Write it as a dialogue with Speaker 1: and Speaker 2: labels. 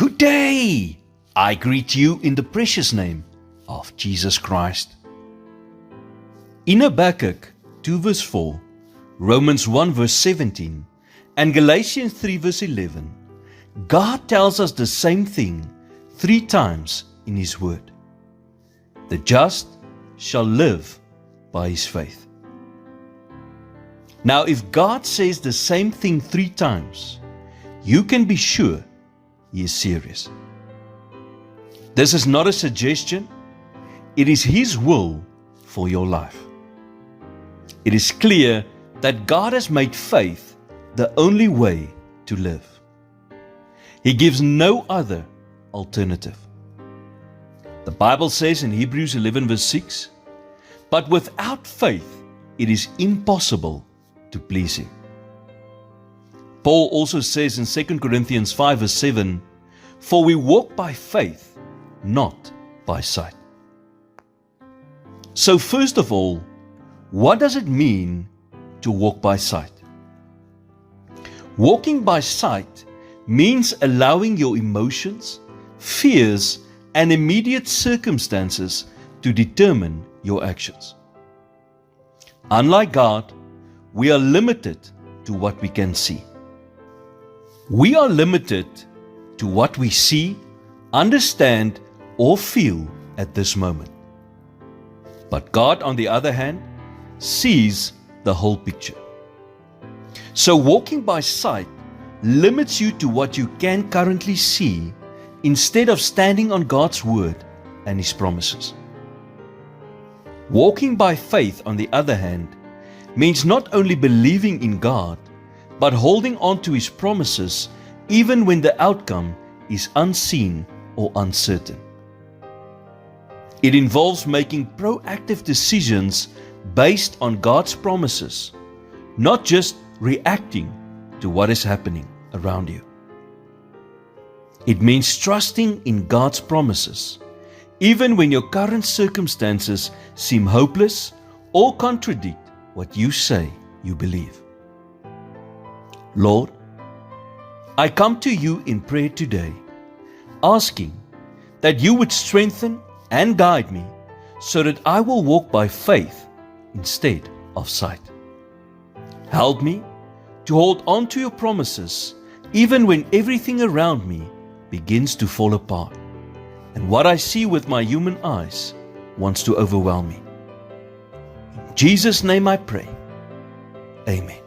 Speaker 1: Good day! I greet you in the precious name of Jesus Christ. In Habakkuk 2 verse 4, Romans 1 verse 17, and Galatians 3 verse 11, God tells us the same thing 3 times in His Word. The just shall live by his faith. Now, if God says the same thing 3 times, you can be sure He is serious. This is not a suggestion. It is His will for your life. It is clear that God has made faith the only way to live. He gives no other alternative. The Bible says in Hebrews 11 verse 6, but without faith it is impossible to please Him. Paul also says in 2 Corinthians 5 verse 7, for we walk by faith, not by sight. So first of all, what does it mean to walk by sight? Walking by sight means allowing your emotions, fears, and immediate circumstances to determine your actions. Unlike God, we are limited to what we can see. We are limited to what we see, understand, or feel at this moment. But God, on the other hand, sees the whole picture. So walking by sight limits you to what you can currently see instead of standing on God's word and His promises. Walking by faith, on the other hand, means not only believing in God, but holding on to His promises even when the outcome is unseen or uncertain. It involves making proactive decisions based on God's promises, not just reacting to what is happening around you. It means trusting in God's promises, even when your current circumstances seem hopeless or contradict what you say you believe. Lord, I come to you in prayer today, asking that you would strengthen and guide me so that I will walk by faith instead of sight. Help me to hold on to your promises even when everything around me begins to fall apart and what I see with my human eyes wants to overwhelm me. In Jesus' name I pray. Amen.